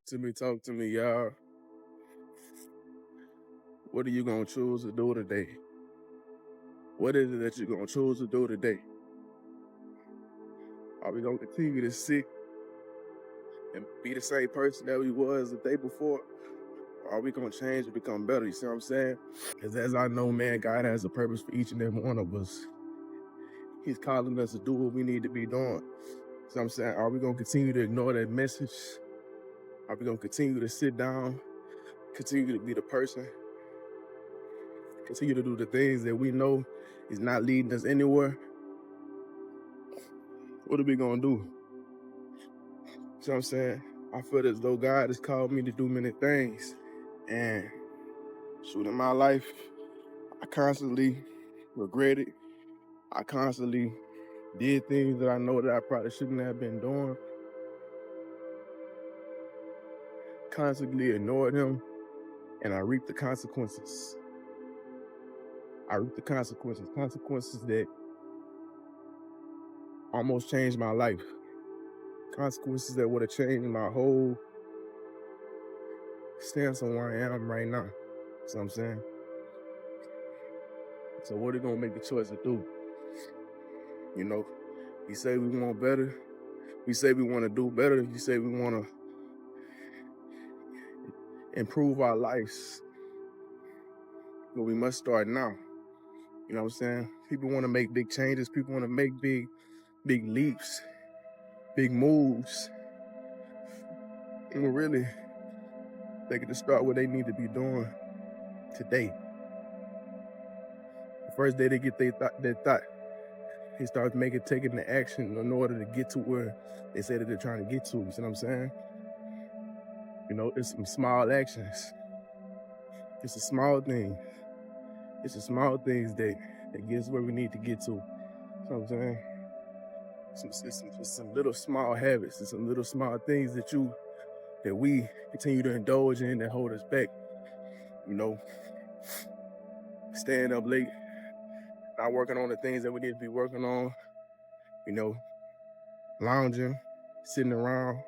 Talk to me, y'all. What are you gonna choose to do today? What is it that you're gonna choose to do today? Are we gonna continue to sit and be the same person that we was the day before? Or are we gonna change and become better? You see what I'm saying? Because as I know, man, God has a purpose for each and every one of us. He's calling us to do what we need to be doing. So I'm saying, are we gonna continue to ignore that message? Are we gonna continue to sit down, continue to be the person, continue to do the things that we know is not leading us anywhere? What are we gonna do? See what I'm saying? I feel as though God has called me to do many things. And shoot, in my life, I constantly regret it. I constantly did things that I know that I probably shouldn't have been doing. Constantly ignored him, and I reaped the consequences. Consequences that almost changed my life. Consequences that would have changed my whole stance on where I am right now. See what I'm saying? So what are we gonna make the choice to do? You know, we say we want better. We say we want to do better. We say we want to improve our lives. But we must start now. You know what I'm saying? People want to make big changes. People want to make big leaps, big moves. And really, they get to start what they need to be doing today. The first day they get their thought, they start taking the action in order to get to where they say that they're trying to get to. You see what I'm saying? You know, it's some small actions. It's a small thing. It's the small things that gets where we need to get to. You know what I'm saying? It's some little small habits. It's some little small things that we continue to indulge in that hold us back. You know, staying up late, not working on the things that we need to be working on. You know, lounging, sitting around,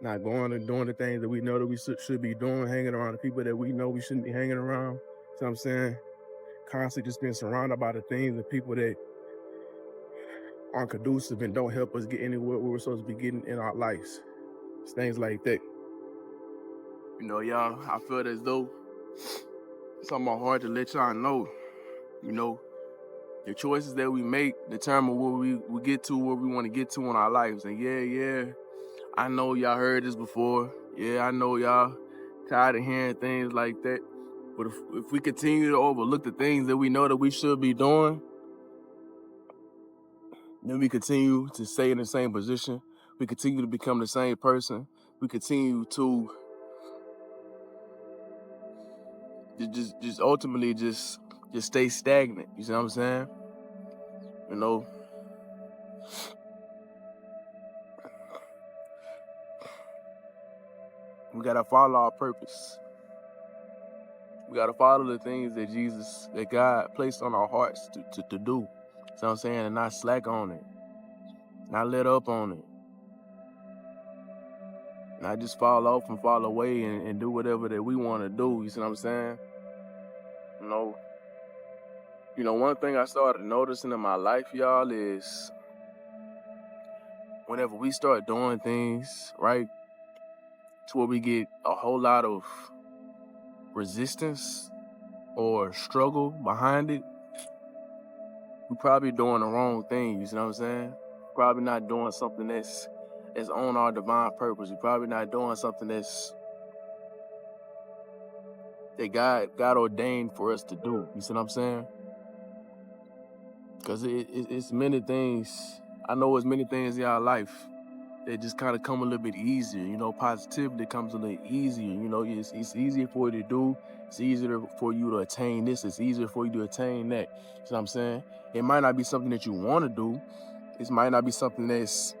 not going and doing the things that we know that we should be doing, hanging around the people that we know we shouldn't be hanging around. You know what I'm saying? Constantly just being surrounded by the things and people that aren't conducive and don't help us get anywhere where we're supposed to be getting in our lives. It's things like that. You know, y'all, I feel as though it's on my heart to let y'all know, you know, the choices that we make determine where we get to, where we want to get to in our lives. And yeah, I know y'all heard this before. Yeah, I know y'all tired of hearing things like that. But if we continue to overlook the things that we know that we should be doing, then we continue to stay in the same position. We continue to become the same person. We continue to just ultimately just stay stagnant. You see what I'm saying? You know, we gotta follow our purpose. We gotta follow the things that God placed on our hearts to do. So I'm saying, and not slack on it, not let up on it, not just fall off and fall away and do whatever that we want to do. You see what I'm saying? You know, one thing I started noticing in my life, y'all, is whenever we start doing things right, to where we get a whole lot of resistance or struggle behind it, we're probably doing the wrong thing. You see what I'm saying? Probably not doing something that's on our divine purpose. We're probably not doing something that God ordained for us to do. You see what I'm saying? Because it's many things. I know it's many things in our life that just kind of come a little bit easier. You know, positivity comes a little easier. You know, it's easier for you to do. It's easier for you to attain this. It's easier for you to attain that. You know what I'm saying? It might not be something that you want to do. It might not be something that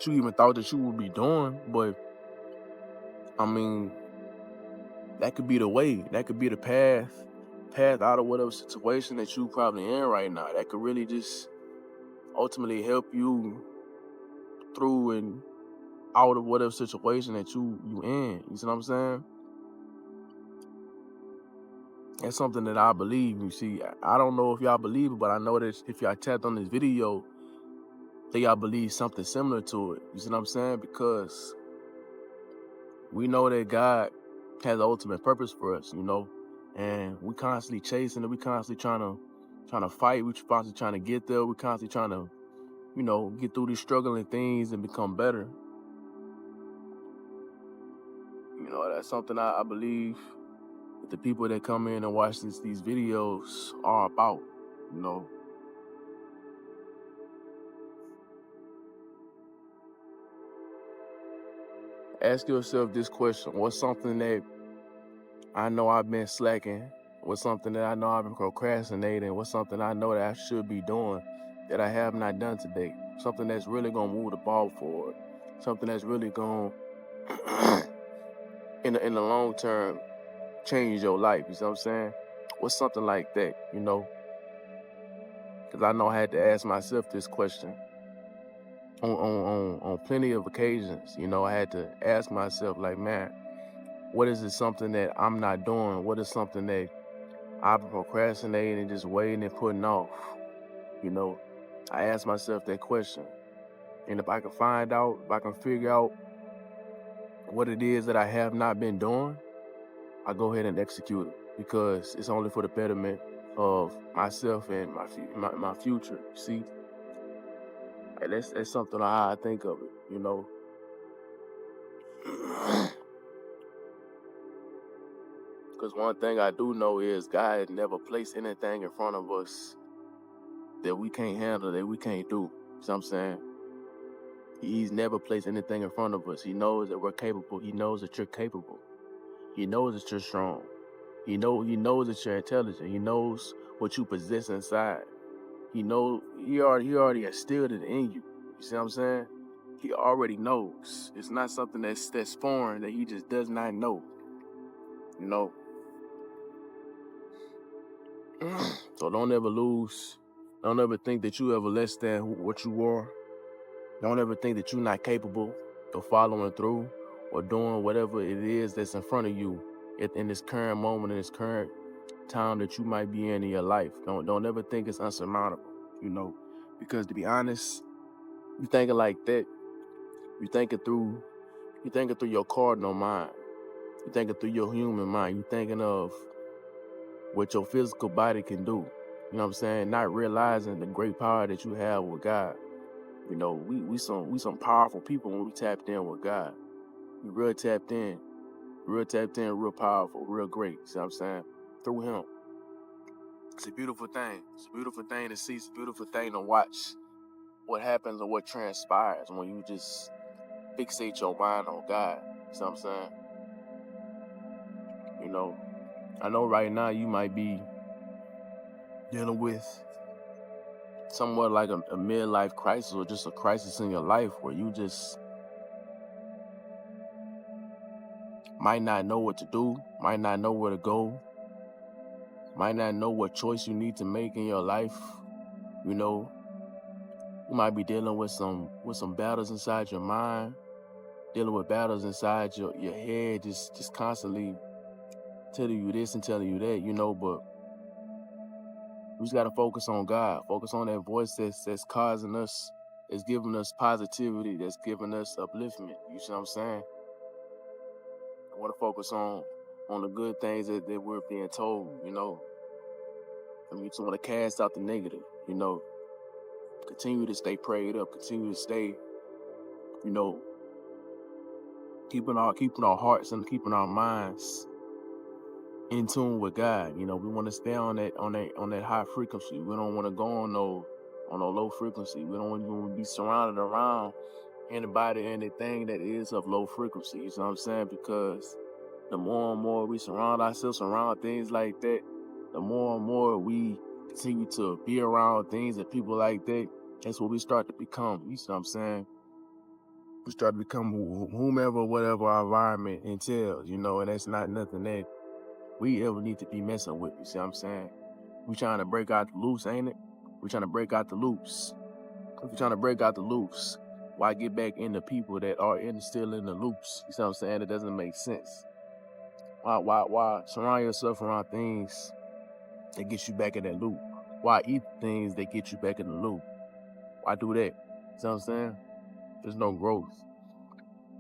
you even thought that you would be doing. But, I mean, that could be the way. That could be the path out of whatever situation that you probably in right now. That could really just ultimately help you through and out of whatever situation that you in. You see what I'm saying? That's something that I believe. You see, I don't know if y'all believe it, but I know that if y'all tapped on this video, that y'all believe something similar to it. You see what I'm saying? Because we know that God has the ultimate purpose for us, you know, and we constantly chasing it. We constantly trying to fight. We constantly trying to get there. We constantly trying to, you know, get through these struggling things and become better. You know, that's something I believe that the people that come in and watch these videos are about, you know. Ask yourself this question: what's something that I know I've been slacking? What's something that I know I've been procrastinating? What's something I know that I should be doing that I have not done today? Something that's really gonna move the ball forward. Something that's really gonna, in the long term, change your life. You see what I'm saying? What's something like that? You know, because I know I had to ask myself this question on plenty of occasions. You know, I had to ask myself, like, man, what is it something that I'm not doing? What is something that I've been procrastinating and just waiting and putting off? You know, I ask myself that question. And if I can find out, if I can figure out what it is that I have not been doing, I go ahead and execute it, because it's only for the betterment of myself and my future. See, and that's something how I think of it, you know. Because one thing I do know is God had never placed anything in front of us that we can't handle, that we can't do. You know what I'm saying? He's never placed anything in front of us. He knows that we're capable. He knows that you're capable. He knows that you're strong. He knows that you're intelligent. He knows what you possess inside. He already instilled it in you. You see what I'm saying? He already knows. It's not something that's foreign that he just does not know. You know. So don't ever lose. Don't ever think that you ever less than what you are. Don't ever think that you're not capable of following through or doing whatever it is that's in front of you in this current moment, in this current time that you might be in your life. Don't ever think it's unsurmountable, you know, because to be honest, you thinking like that, you thinking through your cardinal mind, you thinking through your human mind, you thinking of what your physical body can do. You know what I'm saying? Not realizing the great power that you have with God. You know, we some powerful people when we tapped in with God. We real tapped in, real powerful, real great. See what I'm saying? Through him. It's a beautiful thing. It's a beautiful thing to see. It's a beautiful thing to watch what happens or what transpires when you just fixate your mind on God. You see what I'm saying? You know, I know right now you might be dealing with somewhat like a midlife crisis or just a crisis in your life where you just might not know what to do, might not know where to go, might not know what choice you need to make in your life. You know, you might be dealing with some battles inside your mind, dealing with battles inside your head, just constantly telling you this and telling you that, you know, but we just gotta focus on God, focus on that voice that's causing us, that's giving us positivity, that's giving us upliftment. You see what I'm saying? I wanna focus on the good things that we're being told, you know. I mean, just wanna cast out the negative, you know. Continue to stay prayed up, continue to stay, you know, keeping our hearts and keeping our minds in tune with God. You know, we want to stay on that high frequency. We don't want to go on no low frequency. We don't want to be surrounded around anybody, anything that is of low frequency. You know what I'm saying? Because the more and more we surround ourselves around things like that, the more and more we continue to be around things and people like that, that's what we start to become. You see what I'm saying? We start to become whomever, whatever our environment entails, you know, and that's not nothing that we ever need to be messing with. You see what I'm saying? We trying to break out the loops, ain't it? We trying to break out the loops. If we're trying to break out the loops, Why get back into people that are still in the loops? You see what I'm saying? It doesn't make sense. Why surround yourself around things that get you back in that loop? Why eat things that get you back in the loop? Why do that? You see what I'm saying? There's no growth.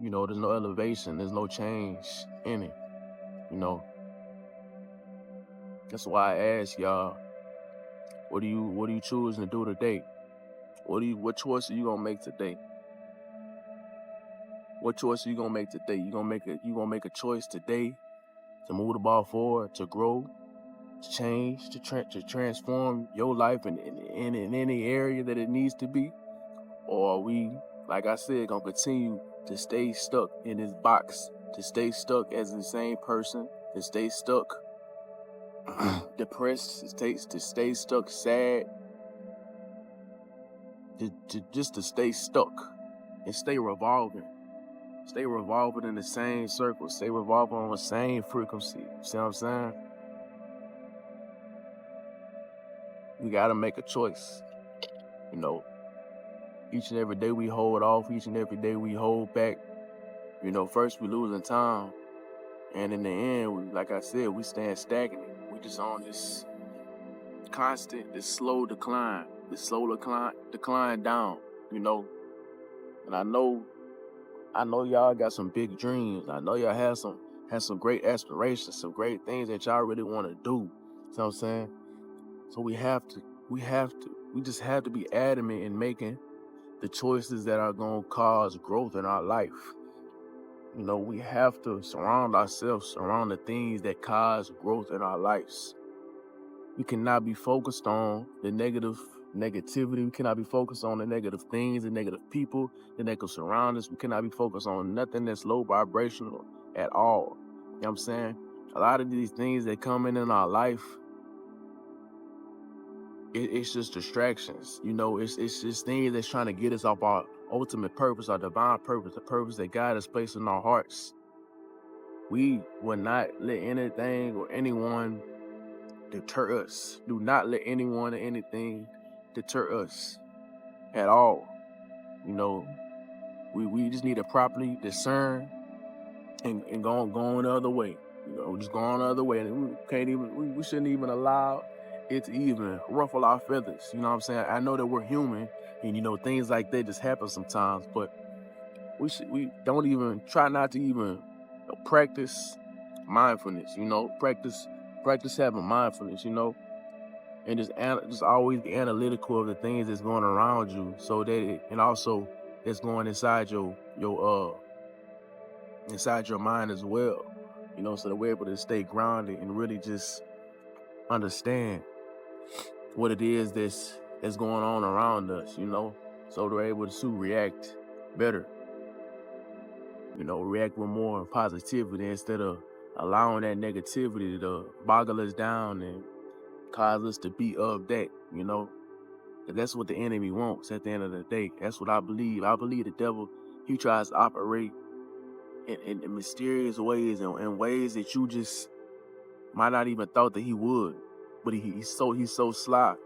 There's no elevation. There's no change in it. That's why I ask y'all, what are you choosing to do today? What choice are you gonna make today? What choice are you gonna make today? You gonna make a choice today to move the ball forward, to grow, to change, to transform your life in any area that it needs to be? Or are we, like I said, gonna continue to stay stuck in this box, to stay stuck as the same person, to stay stuck depressed, to stay stuck sad, to stay stuck and stay revolving in the same circle, stay revolving on the same frequency? See what I'm saying? We gotta make a choice. Each and every day we hold off, each and every day we hold back. First we losing time, and in the end, like I said, we stand stagnant. We just on this constant, this slow decline down. And I know y'all got some big dreams. I know y'all have some great aspirations, some great things that y'all really want to do. You know what I'm saying? So we just have to be adamant in making the choices that are going to cause growth in our life. We have to surround ourselves around the things that cause growth in our lives. We cannot be focused on the negativity. We cannot be focused on the negative things, the negative people, the negative surroundings. We cannot be focused on nothing that's low vibrational at all. You know what I'm saying? A lot of these things that come in our life, it's just distractions. It's just things that's trying to get us off our ultimate purpose, our divine purpose, the purpose that God has placed in our hearts. We will not let anything or anyone deter us. Do not let anyone or anything deter us at all. We just need to properly discern and go on the other way. Just go on the other way. And we shouldn't even allow it to even ruffle our feathers. You know what I'm saying? I know that we're human and things like that just happen sometimes, but we don't even try not to even practice mindfulness, practice having mindfulness, and just always be analytical of the things that's going around you, so that and also it's going inside your mind as well, so that we're able to stay grounded and really just understand what it is that's going on around us, so they're able to react better, react with more positivity instead of allowing that negativity to boggle us down and cause us to be of that, That's what the enemy wants at the end of the day. That's what I believe. I believe the devil, he tries to operate in mysterious ways and in ways that you just might not even thought that he would. But he's so sly,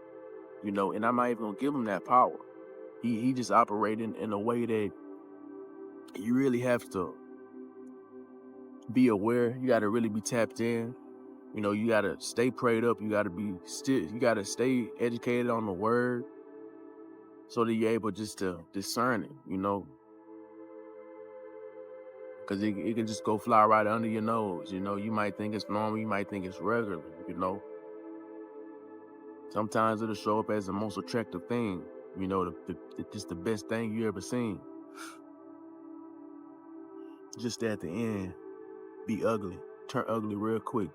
and I'm not even gonna give him that power. He just operating in a way that you really have to be aware. You gotta really be tapped in. You gotta stay prayed up. You gotta be still. You gotta stay educated on the word, so that you're able just to discern it. Because it can just go fly right under your nose. You might think it's normal. You might think it's regular. Sometimes it'll show up as the most attractive thing. Just the best thing you ever seen. Just at the end, be ugly. Turn ugly real quick.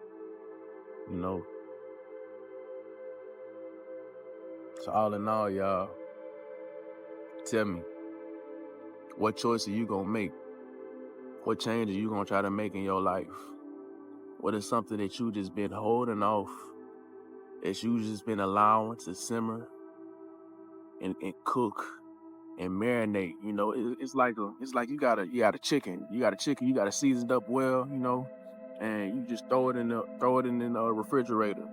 So all in all, y'all, tell me, what choice are you gonna make? What change are you gonna try to make in your life? What is something that you just been holding off, that you just been allowing to simmer and cook and marinate? It's like you got a chicken. You got it seasoned up well, and you just throw it in the refrigerator.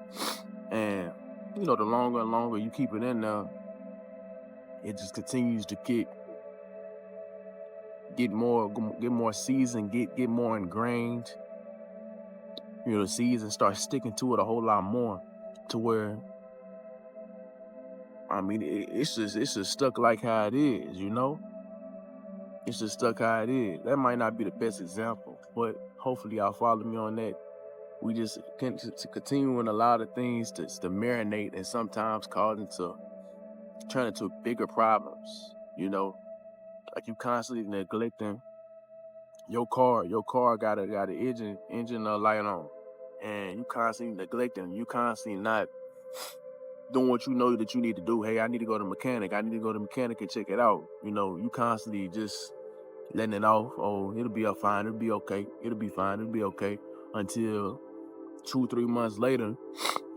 And the longer and longer you keep it in there, it just continues to get get more seasoned, get more ingrained. The season start sticking to it a whole lot more, to where it's just stuck like how it is. It's just stuck how it is. That might not be the best example, but hopefully y'all follow me on that. We just to continue in a lot of things to marinate and sometimes turn into bigger problems. Like you constantly neglecting your car. Your car got an engine light on, and you constantly neglecting. You constantly not doing what you know that you need to do. Hey, I need to go to mechanic. I need to go to mechanic and check it out. You constantly just letting it off. Oh, it'll be fine. It'll be okay. It'll be fine. It'll be okay. Until 2-3 months later,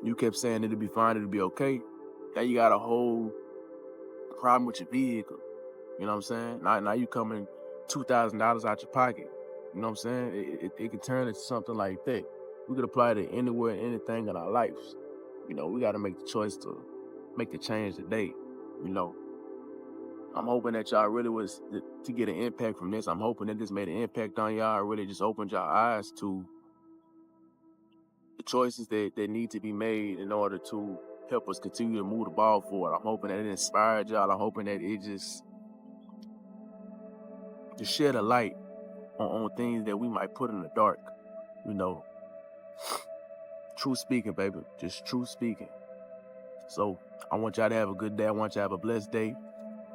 you kept saying it'll be fine. It'll be okay. Now you got a whole problem with your vehicle. You know what I'm saying? Now you coming $2,000 out your pocket. You know what I'm saying? It can turn into something like that. We could apply it anywhere, anything in our lives. We got to make the choice to make the change today. I'm hoping that y'all really was to get an impact from this. I'm hoping that this made an impact on y'all. Really just opened y'all eyes to the choices that need to be made in order to help us continue to move the ball forward. I'm hoping that it inspired y'all. I'm hoping that it just shed a light on things that we might put in the dark. True speaking, baby. Just true speaking. So I want y'all to have a good day. I want y'all to have a blessed day.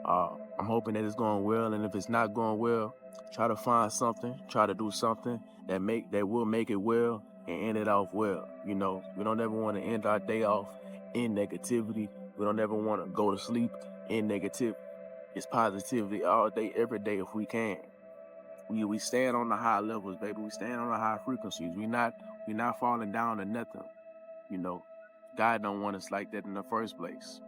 I'm hoping that it's going well, and if it's not going well, try to find something, try to do something that will make it well and end it off well. We don't ever want to end our day off in negativity. We don't ever want to go to sleep in negativity. It's positivity all day, every day if we can. We stand on the high levels, baby. We stand on the high frequencies. We not falling down to nothing. God don't want us like that in the first place.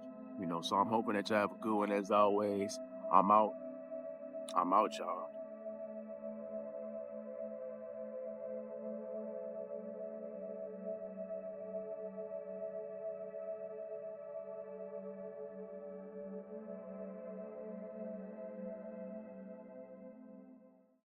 So I'm hoping that y'all have a good one as always. I'm out, y'all.